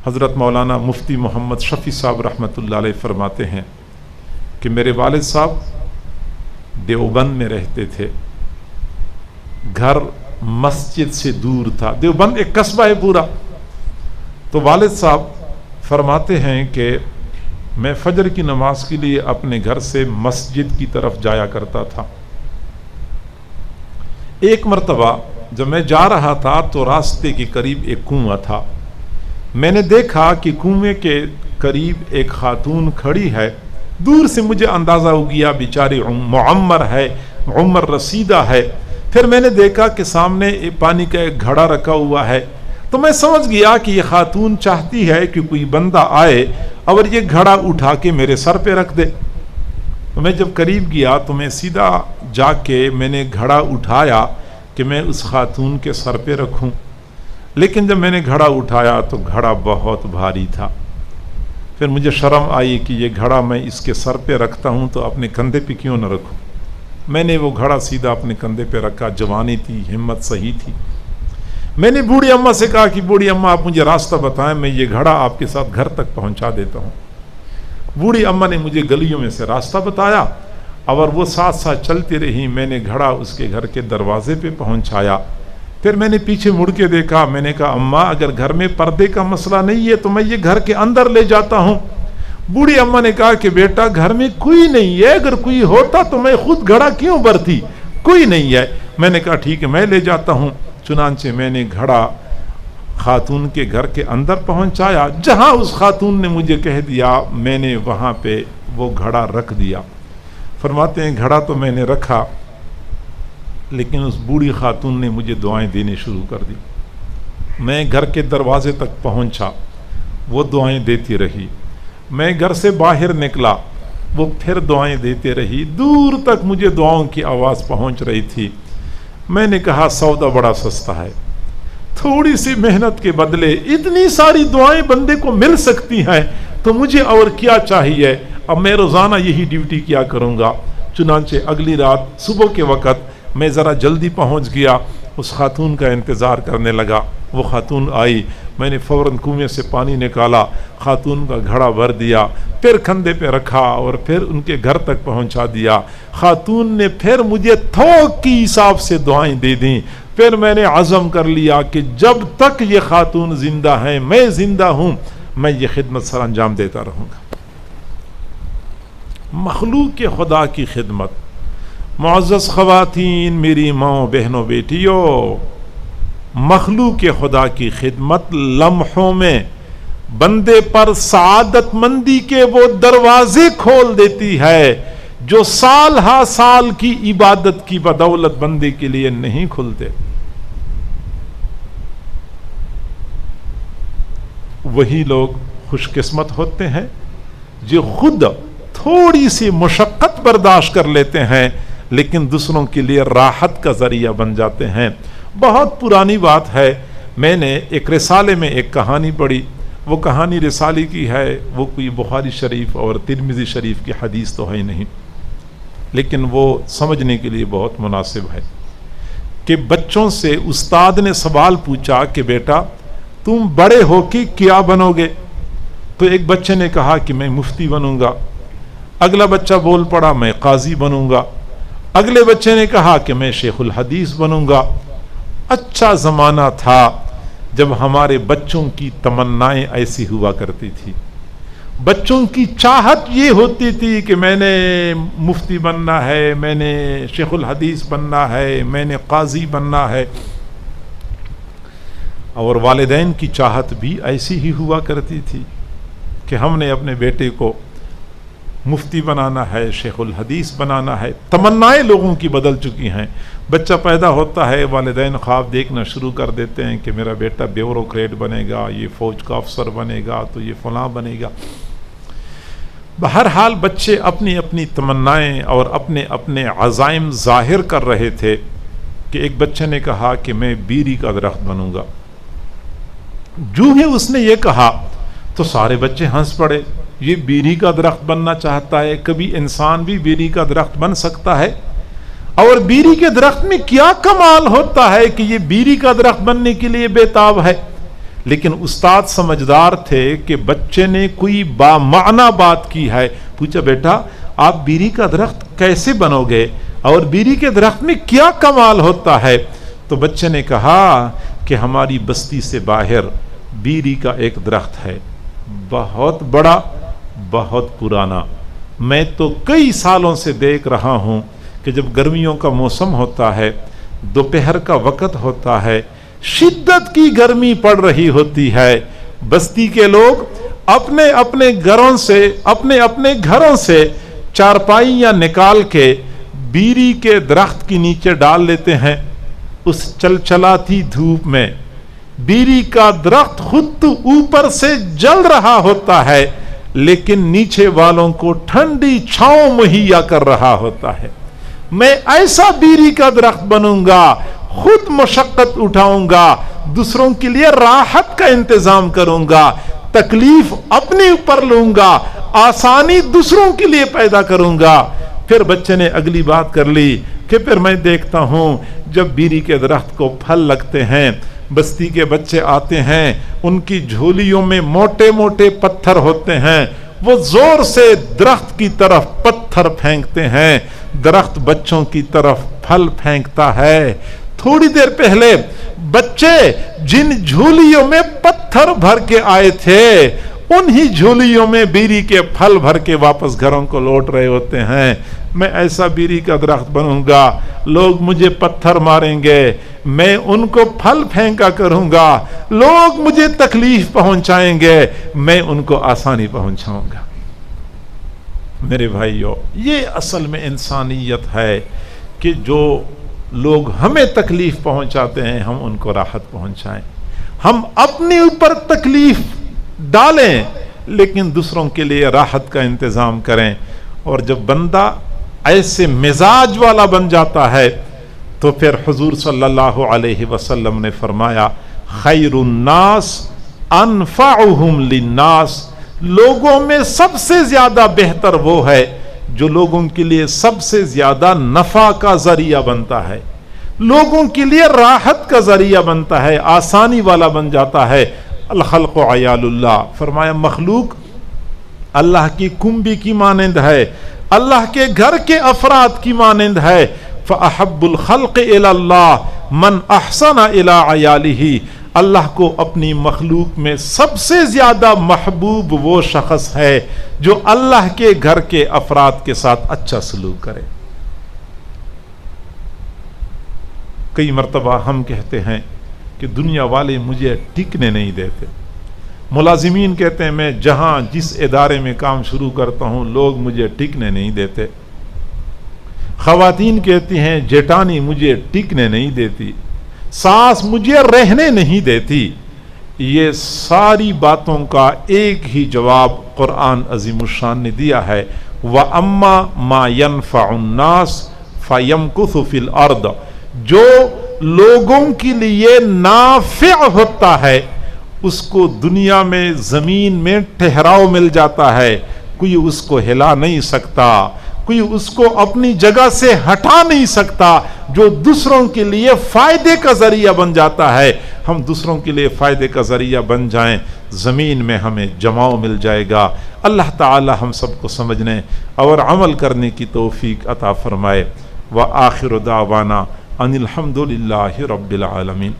حضرت مولانا مفتی محمد شفیع صاحب رحمۃ اللہ علیہ فرماتے ہیں کہ میرے والد صاحب دیوبند میں رہتے تھے، گھر مسجد سے دور تھا، دیوبند ایک قصبہ ہے پورا. تو والد صاحب فرماتے ہیں کہ میں فجر کی نماز کے لیے اپنے گھر سے مسجد کی طرف جایا کرتا تھا. ایک مرتبہ جب میں جا رہا تھا تو راستے کے قریب ایک کنواں تھا. میں نے دیکھا کہ کنویں کے قریب ایک خاتون کھڑی ہے. دور سے مجھے اندازہ ہو گیا بیچاری معمر ہے، عمر رسیدہ ہے. پھر میں نے دیکھا کہ سامنے پانی کا ایک گھڑا رکھا ہوا ہے. تو میں سمجھ گیا کہ یہ خاتون چاہتی ہے کہ کوئی بندہ آئے اور یہ گھڑا اٹھا کے میرے سر پہ رکھ دے. تو میں جب قریب گیا تو میں سیدھا جا کے میں نے گھڑا اٹھایا کہ میں اس خاتون کے سر پہ رکھوں. لیکن جب میں نے گھڑا اٹھایا تو گھڑا بہت بھاری تھا. پھر مجھے شرم آئی کہ یہ گھڑا میں اس کے سر پہ رکھتا ہوں تو اپنے کندھے پہ کیوں نہ رکھوں. میں نے وہ گھڑا سیدھا اپنے کندھے پہ رکھا. جوانی تھی، ہمت صحیح تھی. میں نے بوڑھی اماں سے کہا کہ بوڑھی اماں آپ مجھے راستہ بتائیں، میں یہ گھڑا آپ کے ساتھ گھر تک پہنچا دیتا ہوں. بوڑھی اماں نے مجھے گلیوں میں سے راستہ بتایا اور وہ ساتھ ساتھ چلتی رہی. میں نے گھڑا اس کے گھر کے دروازے پہ پہنچایا. پھر میں نے پیچھے مڑ کے دیکھا. میں نے کہا اماں اگر گھر میں پردے کا مسئلہ نہیں ہے تو میں یہ گھر کے اندر لے جاتا ہوں. بوڑھی اماں نے کہا کہ بیٹا گھر میں کوئی نہیں ہے، اگر کوئی ہوتا تو میں خود گھڑا کیوں بھرتی، کوئی نہیں ہے. میں نے کہا ٹھیک ہے میں لے جاتا ہوں. چنانچہ میں نے گھڑا خاتون کے گھر کے اندر پہنچایا. جہاں اس خاتون نے مجھے کہہ دیا میں نے وہاں پہ وہ گھڑا رکھ دیا. فرماتے ہیں گھڑا تو میں نے رکھا لیکن اس بوڑھی خاتون نے مجھے دعائیں دینی شروع کر دی. میں گھر کے دروازے تک پہنچا، وہ دعائیں دیتی رہی. میں گھر سے باہر نکلا، وہ پھر دعائیں دیتے رہی. دور تک مجھے دعاؤں کی آواز پہنچ رہی تھی. میں نے کہا سودا بڑا سستا ہے، تھوڑی سی محنت کے بدلے اتنی ساری دعائیں بندے کو مل سکتی ہیں تو مجھے اور کیا چاہیے. اب میں روزانہ یہی ڈیوٹی کیا کروں گا. چنانچہ اگلی رات صبح کے وقت میں ذرا جلدی پہنچ گیا. اس خاتون کا انتظار کرنے لگا. وہ خاتون آئی. میں نے فوراً کنویں سے پانی نکالا، خاتون کا گھڑا بھر دیا، پھر کندھے پہ رکھا اور پھر ان کے گھر تک پہنچا دیا. خاتون نے پھر مجھے تھوک کی حساب سے دعائیں دے دیں. پھر میں نے عزم کر لیا کہ جب تک یہ خاتون زندہ ہیں، میں زندہ ہوں، میں یہ خدمت سر انجام دیتا رہوں گا. مخلوق کے خدا کی خدمت. معزز خواتین، میری ماں، بہنوں، بیٹیوں، مخلوق کے خدا کی خدمت لمحوں میں بندے پر سعادت مندی کے وہ دروازے کھول دیتی ہے جو سال ہا سال کی عبادت کی بدولت بندے کے لیے نہیں کھلتے. وہی لوگ خوش قسمت ہوتے ہیں جو خود تھوڑی سی مشقت برداشت کر لیتے ہیں لیکن دوسروں کے لیے راحت کا ذریعہ بن جاتے ہیں. بہت پرانی بات ہے، میں نے ایک رسالے میں ایک کہانی پڑھی. وہ کہانی رسالے کی ہے، وہ کوئی بخاری شریف اور ترمذی شریف کی حدیث تو ہے نہیں، لیکن وہ سمجھنے کے لیے بہت مناسب ہے. کہ بچوں سے استاد نے سوال پوچھا کہ بیٹا تم بڑے ہو کے کیا بنو گے؟ تو ایک بچے نے کہا کہ میں مفتی بنوں گا. اگلا بچہ بول پڑا میں قاضی بنوں گا. اگلے بچے نے کہا کہ میں شیخ الحدیث بنوں گا. اچھا زمانہ تھا جب ہمارے بچوں کی تمنائیں ایسی ہوا کرتی تھی. بچوں کی چاہت یہ ہوتی تھی کہ میں نے مفتی بننا ہے، میں نے شیخ الحدیث بننا ہے، میں نے قاضی بننا ہے. اور والدین کی چاہت بھی ایسی ہی ہوا کرتی تھی کہ ہم نے اپنے بیٹے کو مفتی بنانا ہے، شیخ الحدیث بنانا ہے. تمنائیں لوگوں کی بدل چکی ہیں. بچہ پیدا ہوتا ہے، والدین خواب دیکھنا شروع کر دیتے ہیں کہ میرا بیٹا بیوروکریٹ بنے گا، یہ فوج کا افسر بنے گا، تو یہ فلاں بنے گا. بہرحال بچے اپنی اپنی تمنائیں اور اپنے اپنے عزائم ظاہر کر رہے تھے. کہ ایک بچے نے کہا کہ میں بیری کا درخت بنوں گا. جو ہی اس نے یہ کہا تو سارے بچے ہنس پڑے. یہ بیری کا درخت بننا چاہتا ہے؟ کبھی انسان بھی بیری کا درخت بن سکتا ہے؟ اور بیری کے درخت میں کیا کمال ہوتا ہے کہ یہ بیری کا درخت بننے کے لیے بے تاب ہے؟ لیکن استاد سمجھدار تھے کہ بچے نے کوئی بامعنی بات کی ہے. پوچھا بیٹا آپ بیری کا درخت کیسے بنو گے اور بیری کے درخت میں کیا کمال ہوتا ہے؟ تو بچے نے کہا کہ ہماری بستی سے باہر بیری کا ایک درخت ہے، بہت بڑا، بہت پرانا. میں تو کئی سالوں سے دیکھ رہا ہوں کہ جب گرمیوں کا موسم ہوتا ہے، دوپہر کا وقت ہوتا ہے، شدت کی گرمی پڑ رہی ہوتی ہے، بستی کے لوگ اپنے اپنے گھروں سے چارپائیاں نکال کے بیری کے درخت کے نیچے ڈال لیتے ہیں. اس چلچلاتی دھوپ میں بیری کا درخت خود تو اوپر سے جل رہا ہوتا ہے لیکن نیچے والوں کو ٹھنڈی چھاؤں مہیا کر رہا ہوتا ہے. میں ایسا بیری کا درخت بنوں گا، خود مشقت اٹھاؤں گا، دوسروں کے لیے راحت کا انتظام کروں گا، تکلیف اپنے اوپر لوں گا، آسانی دوسروں کے لیے پیدا کروں گا. پھر بچے نے اگلی بات کر لی کہ پھر میں دیکھتا ہوں جب بیری کے درخت کو پھل لگتے ہیں، بستی کے بچے آتے ہیں، ان کی جھولیوں میں موٹے موٹے پتھر ہوتے ہیں، وہ زور سے درخت کی طرف پتھر پھینکتے ہیں، درخت بچوں کی طرف پھل پھینکتا ہے. تھوڑی دیر پہلے بچے جن جھولیوں میں پتھر بھر کے آئے تھے انہی جھولیوں میں بیری کے پھل بھر کے واپس گھروں کو لوٹ رہے ہوتے ہیں. میں ایسا بیری کا درخت بنوں گا، لوگ مجھے پتھر ماریں گے، میں ان کو پھل پھینکا کروں گا، لوگ مجھے تکلیف پہنچائیں گے، میں ان کو آسانی پہنچاؤں گا. میرے بھائیو، یہ اصل میں انسانیت ہے کہ جو لوگ ہمیں تکلیف پہنچاتے ہیں ہم ان کو راحت پہنچائیں. ہم اپنے اوپر تکلیف ڈالیں لیکن دوسروں کے لیے راحت کا انتظام کریں. اور جب بندہ ایسے مزاج والا بن جاتا ہے تو پھر حضور صلی اللہ علیہ وسلم نے فرمایا خیر الناس انفعہم للناس، لوگوں میں سب سے زیادہ بہتر وہ ہے جو لوگوں کے لیے سب سے زیادہ نفع کا ذریعہ بنتا ہے، لوگوں کے لیے راحت کا ذریعہ بنتا ہے، آسانی والا بن جاتا ہے. الخلق عیال اللہ، فرمایا مخلوق اللہ کی کنبی کی مانند ہے، اللہ کے گھر کے افراد کی مانند ہے. فأحب الخلق الی اللہ من احسن الی عیالہ، اللہ کو اپنی مخلوق میں سب سے زیادہ محبوب وہ شخص ہے جو اللہ کے گھر کے افراد کے ساتھ اچھا سلوک کرے. کئی مرتبہ ہم کہتے ہیں کہ دنیا والے مجھے ٹکنے نہیں دیتے. ملازمین کہتے ہیں میں جہاں جس ادارے میں کام شروع کرتا ہوں لوگ مجھے ٹکنے نہیں دیتے. خواتین کہتی ہیں جیٹانی مجھے ٹکنے نہیں دیتی، ساس مجھے رہنے نہیں دیتی. یہ ساری باتوں کا ایک ہی جواب قرآن عظیم الشان نے دیا ہے، وَأَمَّا مَا يَنْفَعُ النَّاسِ فَيَمْكُثُ فِي الْأَرْضِ، جو لوگوں کے لیے نافع ہوتا ہے اس کو دنیا میں زمین میں ٹھہراؤ مل جاتا ہے، کوئی اس کو ہلا نہیں سکتا، کوئی اس کو اپنی جگہ سے ہٹا نہیں سکتا. جو دوسروں کے لیے فائدے کا ذریعہ بن جاتا ہے، ہم دوسروں کے لیے فائدے کا ذریعہ بن جائیں، زمین میں ہمیں جماؤ مل جائے گا. اللہ تعالی ہم سب کو سمجھنے اور عمل کرنے کی توفیق عطا فرمائے. وآخر دعوانا ان الحمد للہ رب العالمین.